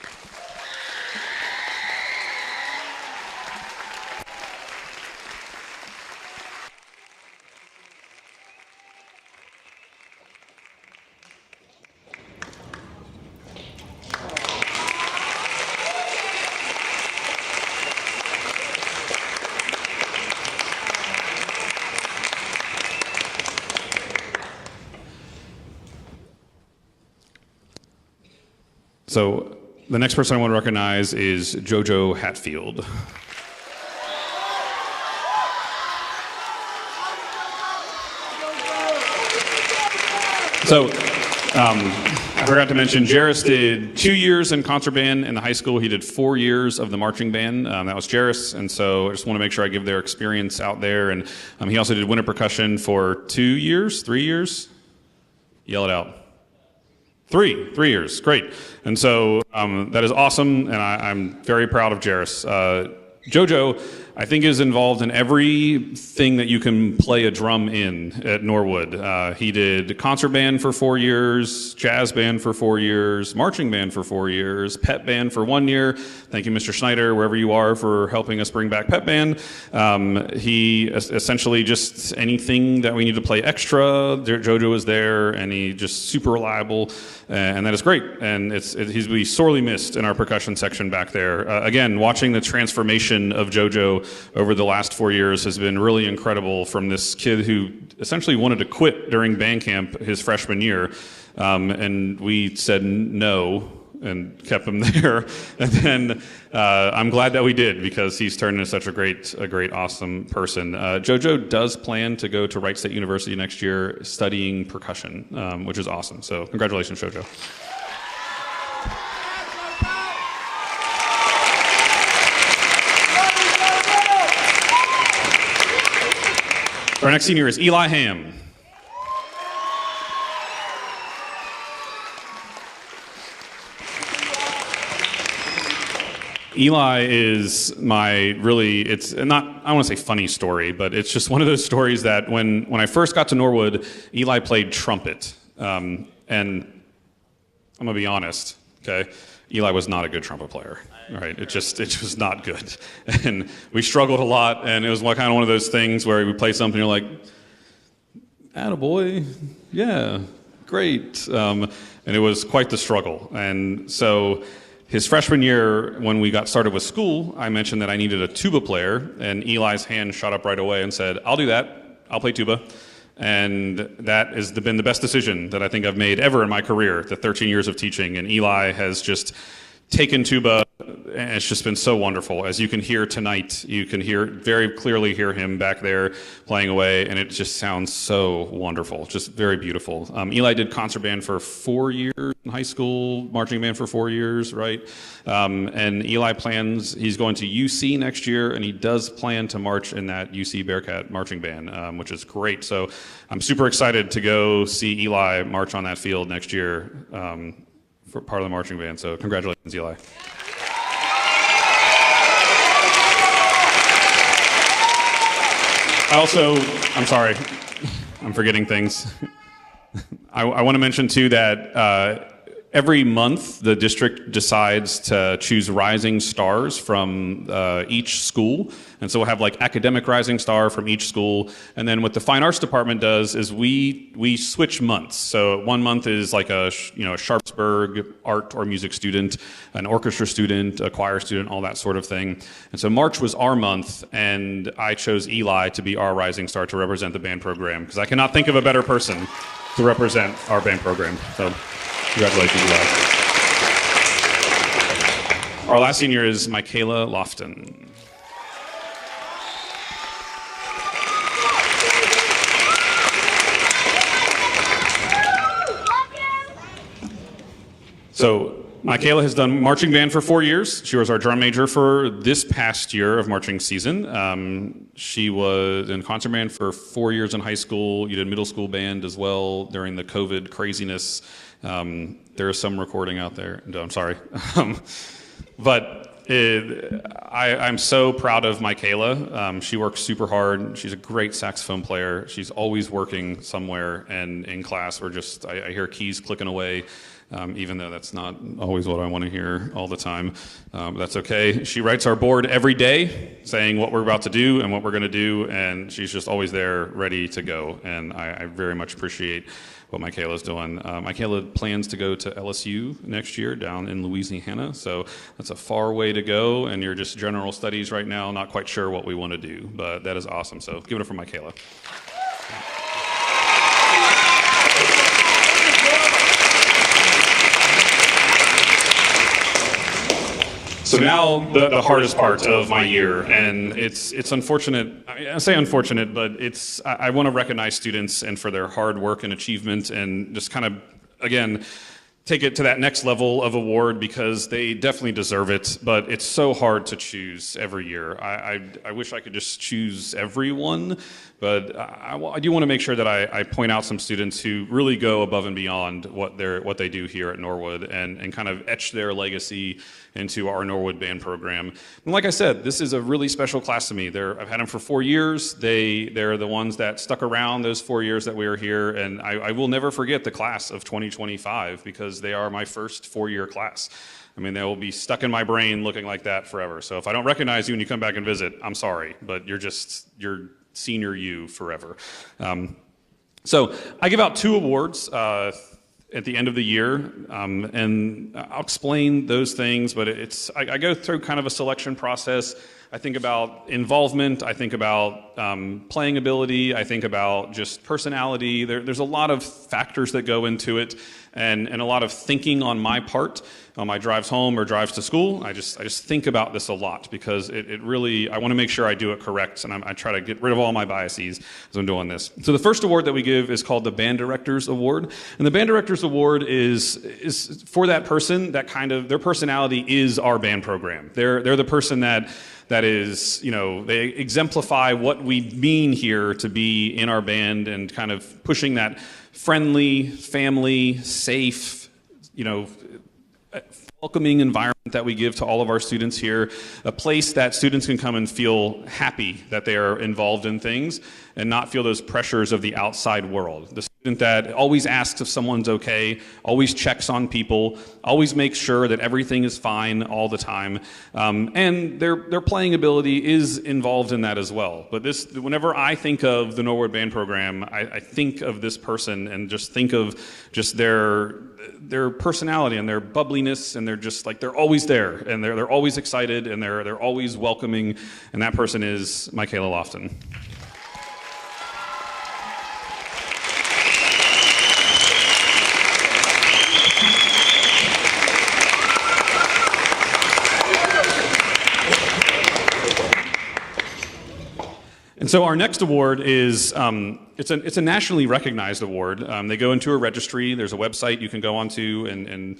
So the next person I want to recognize is JoJo Hatfield. So I forgot to mention, Jairus did 2 years in concert band in the high school. He did 4 years of the marching band. That was Jairus, and so I just want to make sure I give their experience out there. And he also did winter percussion for 2 years, 3 years? Yell it out. 3 years, great. And so that is awesome, and I'm very proud of Jairus. JoJo, I think, is involved in everything that you can play a drum in at Norwood. He did concert band for 4 years, jazz band for 4 years, marching band for 4 years, pep band for 1 year. Thank you, Mr. Schneider, wherever you are, for helping us bring back pep band. He essentially just anything that we need to play extra, JoJo is there, and he just super reliable, and that is great. And he's be sorely missed in our percussion section back there. Again, watching the transformation of JoJo over the last 4 years has been really incredible, from this kid who essentially wanted to quit during band camp his freshman year, and we said no and kept him there. And then I'm glad that we did, because he's turned into such a great, awesome person. JoJo does plan to go to Wright State University next year studying percussion, which is awesome. So congratulations, JoJo. Our next senior is Eli Ham. Eli is it's not, I don't want to say funny story, but it's just one of those stories that when I first got to Norwood, Eli played trumpet. And I'm going to be honest, okay? Eli was not a good trumpet player, right? It was not good. And we struggled a lot, and it was kind of one of those things where we play something, you're like, attaboy, yeah, great. And it was quite the struggle. And so his freshman year, when we got started with school, I mentioned that I needed a tuba player, and Eli's hand shot up right away and said, "I'll do that. I'll play tuba." And that has been the best decision that I think I've made ever in my career, the 13 years of teaching. And Eli has just taken tuba, and it's just been so wonderful. As you can hear tonight, you can very clearly hear him back there playing away, and it just sounds so wonderful, just very beautiful. Eli did concert band for 4 years in high school, marching band for 4 years, right? And Eli he's going to UC next year, and he does plan to march in that UC Bearcat marching band, which is great. So I'm super excited to go see Eli march on that field next year. For part of the marching band, so congratulations, Eli. I'm sorry, I'm forgetting things. I want to mention too that every month the district decides to choose rising stars from each school, and so we'll have like academic rising star from each school, and then what the fine arts department does is we switch months. So 1 month is like a Sharpsburg art or music student, an orchestra student, a choir student, all that sort of thing. And so March was our month, and I chose Eli to be our rising star to represent the band program, because I cannot think of a better person to represent our band program. So congratulations, Eli. Our last senior is Michaela Lofton. So Michaela has done marching band for 4 years. She was our drum major for this past year of marching season. She was in concert band for 4 years in high school. You did middle school band as well during the COVID craziness. There is some recording out there. No, I'm sorry. I'm so proud of Michaela. She works super hard. She's a great saxophone player. She's always working somewhere, and in class I hear keys clicking away. Even though that's not always what I want to hear all the time. That's okay. She writes our board every day saying what we're about to do and what we're going to do, and she's just always there ready to go, and I very much appreciate what Michaela's doing. Michaela plans to go to LSU next year down in Louisiana, so that's a far way to go, and you're just general studies right now, not quite sure what we want to do, but that is awesome, so give it up for Michaela. So now the hardest part of my year, and it's unfortunate. I say unfortunate, but I want to recognize students and for their hard work and achievement, and just kind of again take it to that next level of award, because they definitely deserve it. But it's so hard to choose every year. I wish I could just choose everyone, but I do want to make sure that I point out some students who really go above and beyond what they do here at Norwood, and kind of etch their legacy into our Norwood band program. And like I said, this is a really special class to me. I've had them for 4 years. They're the ones that stuck around those 4 years that we were here, and I will never forget the class of 2025, because they are my first 4-year class. I mean, they will be stuck in my brain looking like that forever. So if I don't recognize you when you come back and visit, I'm sorry, but you're senior you forever. So I give out 2 awards at the end of the year, and I'll explain those things, but I go through kind of a selection process. I think about involvement, I think about playing ability, I think about just personality. There's a lot of factors that go into it, and a lot of thinking on my part on my drives home or drives to school. I just think about this a lot, because it really, I want to make sure I do it correct, and I try to get rid of all my biases as I'm doing this. So the first award that we give is called the Band Directors Award, and the Band Directors Award is for that person that kind of, their personality is our band program. They're the person that is, they exemplify what we mean here to be in our band, and kind of pushing that friendly, family, safe, welcoming environment that we give to all of our students here, a place that students can come and feel happy that they are involved in things and not feel those pressures of the outside world. The that always asks if someone's okay, always checks on people, always makes sure that everything is fine all the time, and their playing ability is involved in that as well. But whenever I think of the Norwood Band Program, I think of this person and just think of just their personality and their bubbliness, and they're always there, and they're always excited, and they're always welcoming, and that person is Michaela Lofton. And so our next award is, it's a nationally recognized award. They go into a registry. There's a website you can go onto and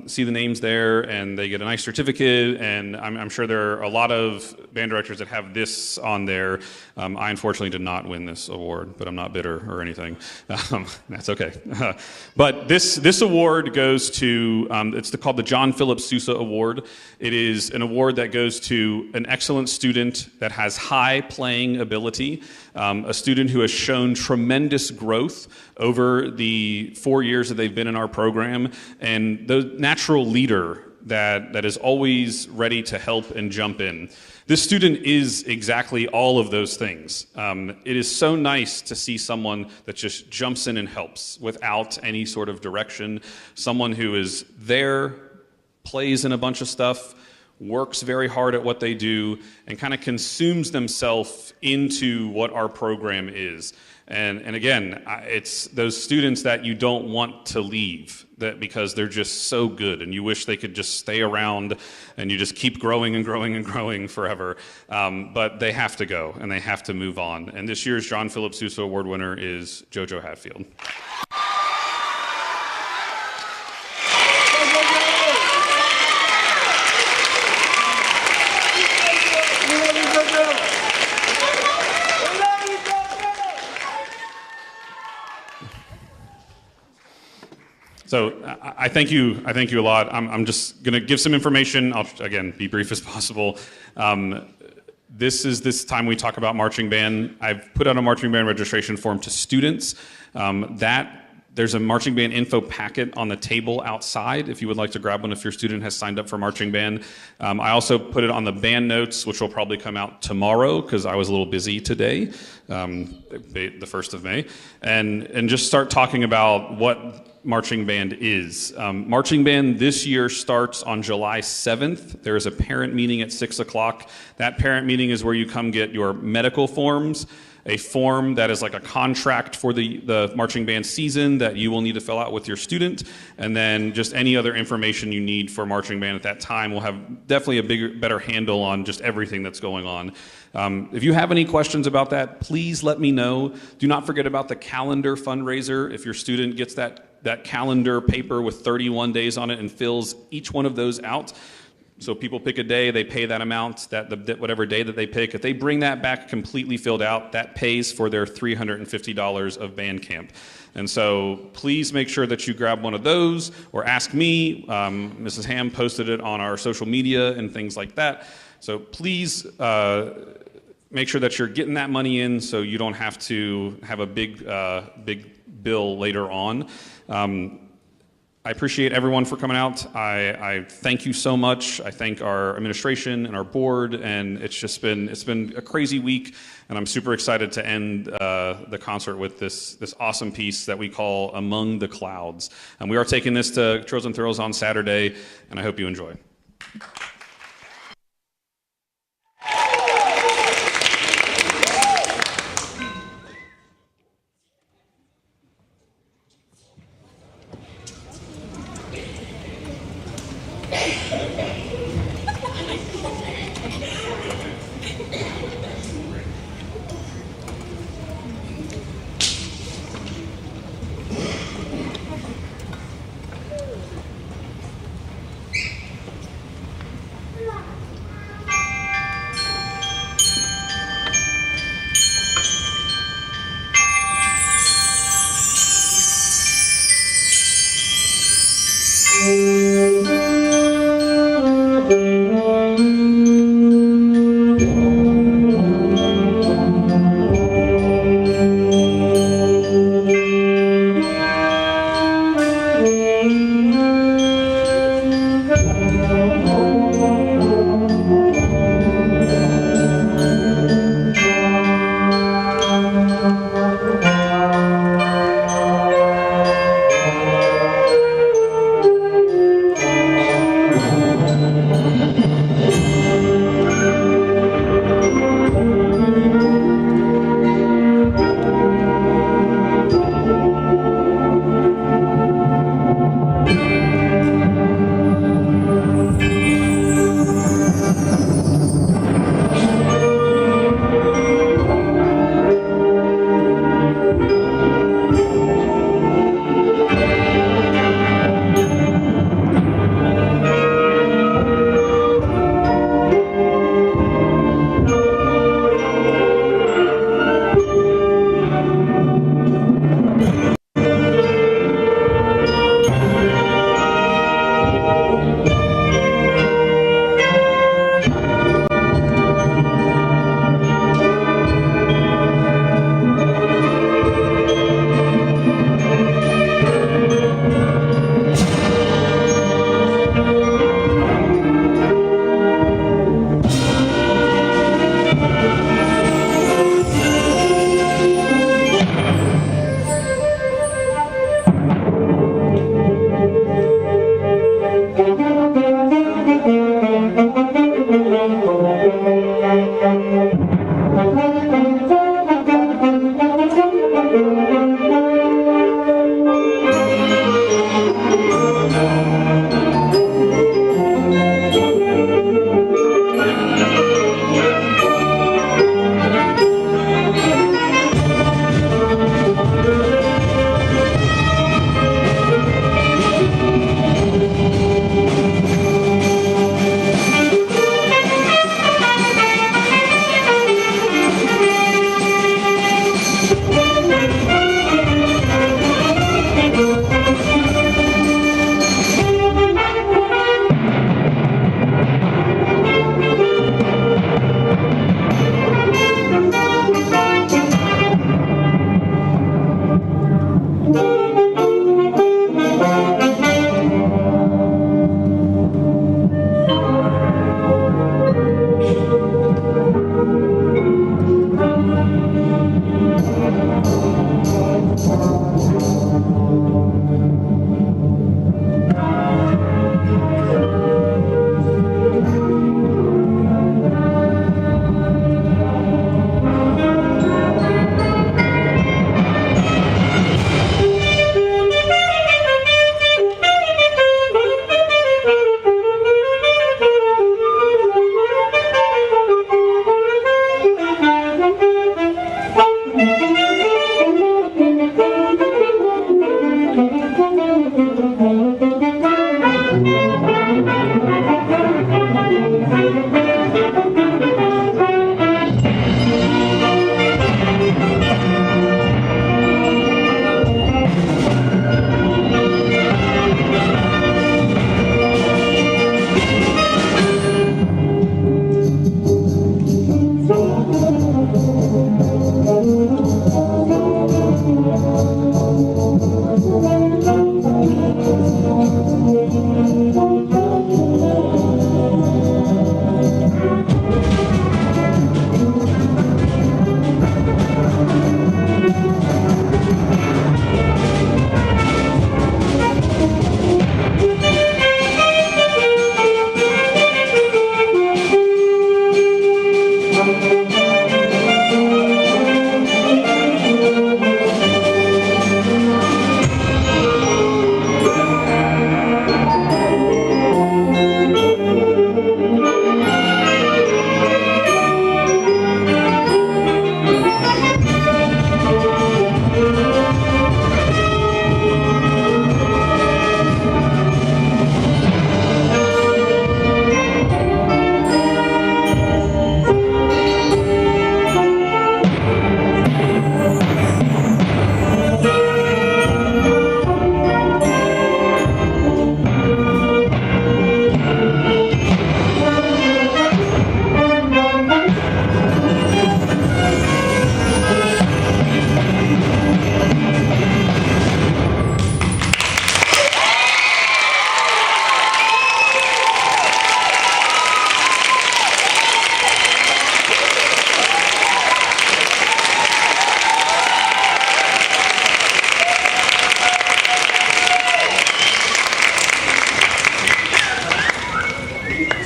see the names there, and they get a nice certificate, and I'm sure there are a lot of band directors that have this on there. I unfortunately did not win this award, but I'm not bitter or anything. That's okay. But this award goes to, it's called the John Philip Sousa Award. It is an award that goes to an excellent student that has high playing ability, a student who has shown tremendous growth over the 4 years that they've been in our program, and the natural leader that is always ready to help and jump in. This student is exactly all of those things. It is so nice to see someone that just jumps in and helps without any sort of direction, someone who is there, plays in a bunch of stuff, works very hard at what they do, and kind of consumes themselves into what our program is. And again, it's those students that you don't want to leave, that because they're just so good, and you wish they could just stay around, and you just keep growing and growing and growing forever. But they have to go, and they have to move on. And this year's John Philip Sousa Award winner is JoJo Hatfield. So I thank you a lot. I'm just going to give some information. I'll, again, be brief as possible. This time we talk about marching band. I've put out a marching band registration form to students. There's a marching band info packet on the table outside if you would like to grab one if your student has signed up for marching band. I also put it on the band notes, which will probably come out tomorrow because I was a little busy today, the 1st of May, and just start talking about what marching band is. Marching band this year starts on July 7th. There is a parent meeting at 6 o'clock. That parent meeting is where you come get your medical forms, a form that is like a contract for the marching band season that you will need to fill out with your student, and then just any other information you need for marching band at that time. We'll have definitely a better handle on just everything that's going on. If you have any questions about that, please let me know. Do not forget about the calendar fundraiser. If your student gets that calendar paper with 31 days on it and fills each one of those out, so people pick a day, they pay that amount, whatever day that they pick. If they bring that back completely filled out, that pays for their $350 of band camp. And so please make sure that you grab one of those or ask me. Mrs. Ham posted it on our social media and things like that. So please make sure that you're getting that money in so you don't have to have a big bill later on. I appreciate everyone for coming out. I thank you so much. I thank our administration and our board, and it's been a crazy week, and I'm super excited to end the concert with this awesome piece that we call Among the Clouds. And we are taking this to Trills and Thrills on Saturday, and I hope you enjoy.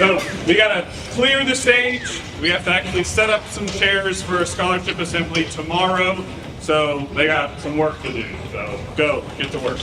So we gotta clear the stage. We have to actually set up some chairs for a scholarship assembly tomorrow. So they got some work to do. So go, get to work.